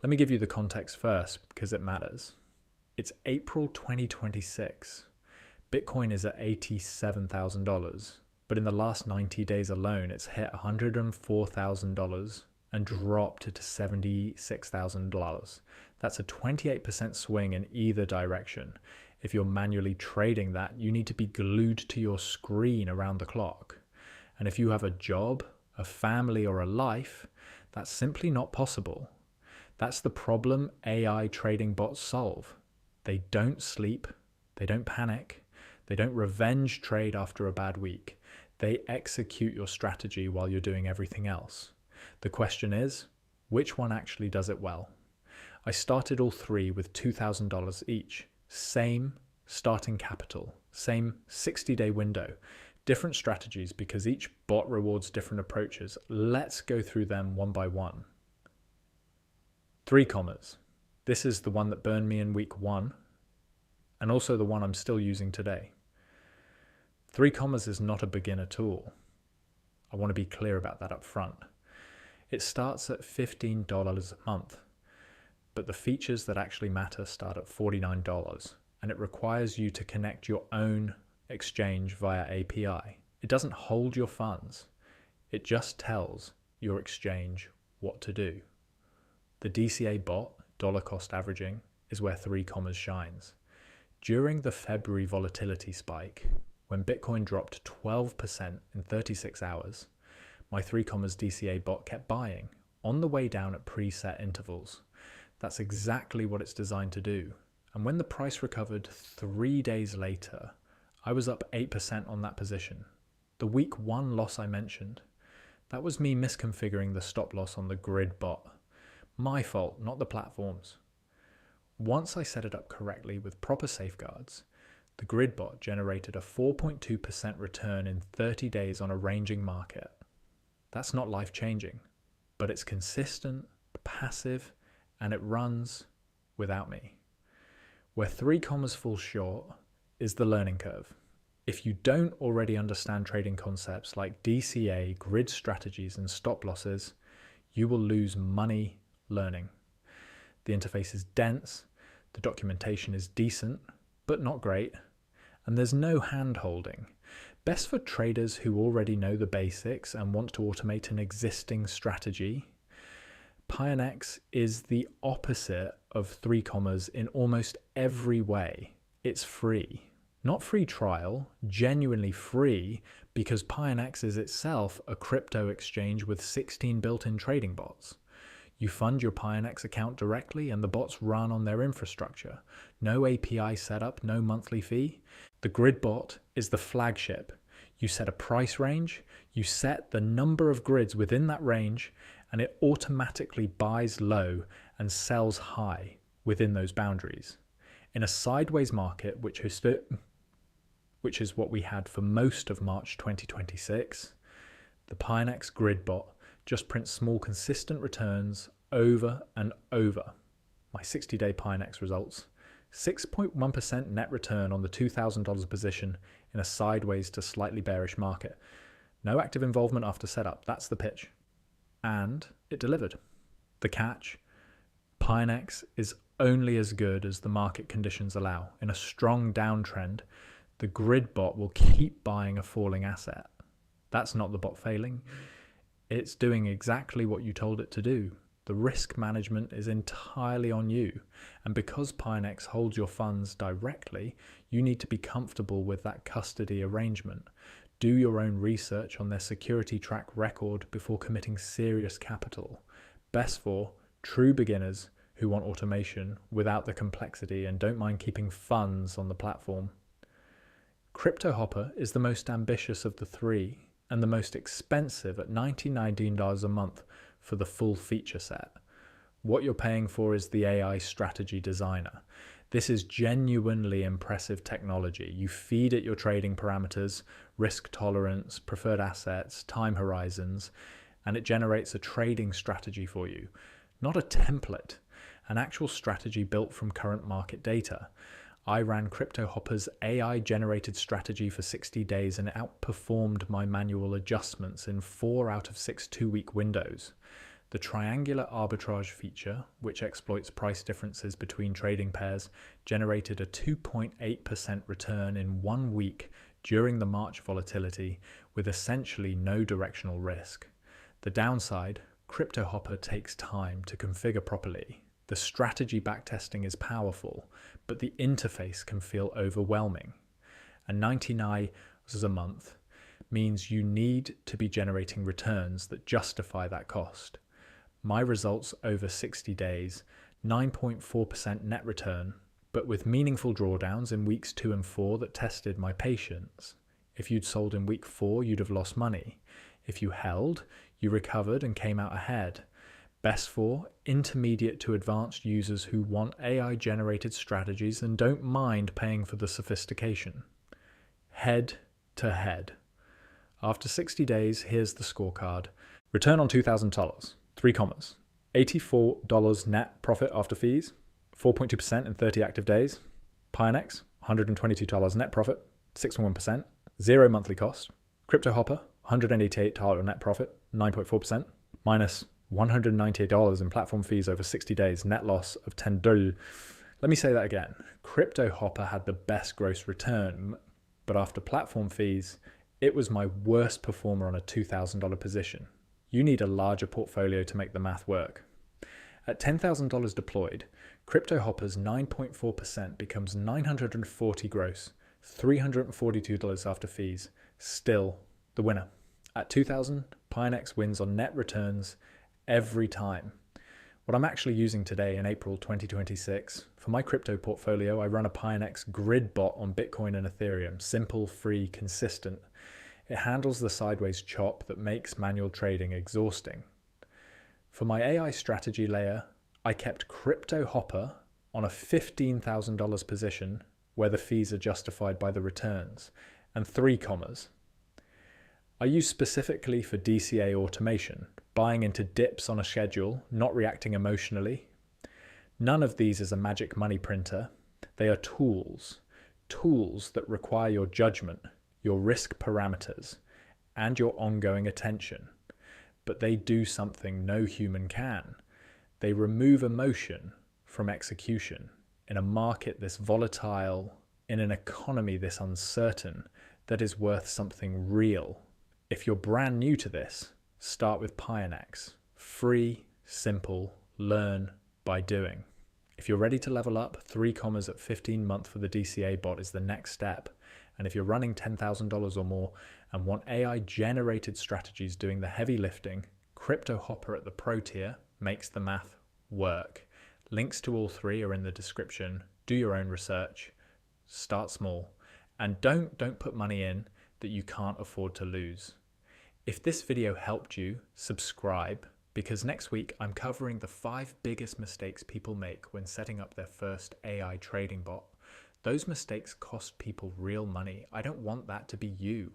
Let me give you the context first because it matters. It's April 2026. Bitcoin is at $87,000, but in the last 90 days alone, it's hit $104,000 and dropped to $76,000. That's a 28% swing in either direction. If you're manually trading that, you need to be glued to your screen around the clock. And if you have a job, a family, or a life, that's simply not possible. That's the problem AI trading bots solve. They don't sleep, they don't panic, they don't revenge trade after a bad week. They execute your strategy while you're doing everything else. The question is, which one actually does it well? I started all three with $2,000 each. Same starting capital, same 60-day window. Different strategies because each bot rewards different approaches. Let's go through them one by one. 3Commas. This is the one that burned me in week 1 and also the one I'm still using today. 3Commas is not a beginner tool. I want to be clear about that up front. It starts at $15 a month, but the features that actually matter start at $49, and it requires you to connect your own exchange via API. It doesn't hold your funds. It just tells your exchange what to do. The DCA bot, dollar cost averaging, is where 3Commas shines. During the February volatility spike, when Bitcoin dropped 12% in 36 hours, my 3Commas DCA bot kept buying on the way down at preset intervals. That's exactly what it's designed to do. And when the price recovered 3 days later, I was up 8% on that position. The week 1 loss I mentioned, that was me misconfiguring the stop loss on the grid bot. My fault, not the platform's. Once I set it up correctly with proper safeguards, the grid bot generated a 4.2% return in 30 days on a ranging market. That's not life-changing, but it's consistent, passive, and it runs without me. Where 3Commas falls short is the learning curve. If you don't already understand trading concepts like DCA, grid strategies, and stop losses, you will lose money learning. The interface is dense, the documentation is decent, but not great, and there's no hand-holding. Best for traders who already know the basics and want to automate an existing strategy. Pionex is the opposite of 3Commas in almost every way. It's free. Not free trial, genuinely free, because Pionex is itself a crypto exchange with 16 built-in trading bots. You fund your Pionex account directly and the bots run on their infrastructure. No API setup, no monthly fee. The grid bot is the flagship. You set a price range, you set the number of grids within that range, and it automatically buys low and sells high within those boundaries. In a sideways market, which is what we had for most of March 2026, the Pionex grid bot just prints small consistent returns over and over. My 60-day Pionex results, 6.1% net return on the $2,000 position in a sideways to slightly bearish market. No active involvement after setup, that's the pitch. And it delivered. The catch, Pionex is only as good as the market conditions allow. In a strong downtrend, the grid bot will keep buying a falling asset. That's not the bot failing. It's doing exactly what you told it to do. The risk management is entirely on you. And because Pionex holds your funds directly, you need to be comfortable with that custody arrangement. Do your own research on their security track record before committing serious capital. Best for true beginners who want automation without the complexity and don't mind keeping funds on the platform. Cryptohopper is the most ambitious of the three and the most expensive at $19 a month for the full feature set. What you're paying for is the AI strategy designer. This is genuinely impressive technology. You feed it your trading parameters, risk tolerance, preferred assets, time horizons, and it generates a trading strategy for you. Not a template, an actual strategy built from current market data. I ran Cryptohopper's AI-generated strategy for 60 days and it outperformed my manual adjustments in 4 out of 6 2-week windows. The triangular arbitrage feature, which exploits price differences between trading pairs, generated a 2.8% return in 1 week during the March volatility with essentially no directional risk. The downside, Cryptohopper takes time to configure properly. The strategy backtesting is powerful, but the interface can feel overwhelming. And 99 a month means you need to be generating returns that justify that cost. My results over 60 days, 9.4% net return, but with meaningful drawdowns in weeks 2 and 4 that tested my patience. If you'd sold in week 4, you'd have lost money. If you held, you recovered and came out ahead. Best for intermediate to advanced users who want AI-generated strategies and don't mind paying for the sophistication. Head to head. After 60 days, here's the scorecard. Return on $2,000, 3Commas. $84 net profit after fees, 4.2% in 30 active days. Pionex, $122 net profit, 6.1%, 0 monthly cost. Cryptohopper, $188 net profit, 9.4%, minus $198 in platform fees over 60 days, net loss of $10. Let me say that again. Cryptohopper had the best gross return, but after platform fees, it was my worst performer on a $2,000 position. You need a larger portfolio to make the math work. At $10,000 deployed, Cryptohopper's 9.4% becomes $940 gross, $342 after fees, still the winner. At $2,000, Pionex wins on net returns every time. What I'm actually using today in April 2026, for my crypto portfolio, I run a Pionex grid bot on Bitcoin and Ethereum, simple, free, consistent. It handles the sideways chop that makes manual trading exhausting. For my AI strategy layer, I kept Cryptohopper on a $15,000 position where the fees are justified by the returns, and 3Commas. I use specifically for DCA automation, buying into dips on a schedule, not reacting emotionally. None of these is a magic money printer. They are tools that require your judgment, your risk parameters, and your ongoing attention. But they do something no human can. They remove emotion from execution. In a market this volatile, in an economy this uncertain, that is worth something real. If you're brand new to this, start with Pionex. Free, simple, learn by doing. If you're ready to level up, 3Commas at 15-month for the DCA bot is the next step. And if you're running $10,000 or more and want AI-generated strategies doing the heavy lifting, Cryptohopper at the pro tier makes the math work. Links to all three are in the description. Do your own research. Start small. And don't put money in that you can't afford to lose. If this video helped you, subscribe, because next week I'm covering the 5 biggest mistakes people make when setting up their first AI trading bot. Those mistakes cost people real money. I don't want that to be you.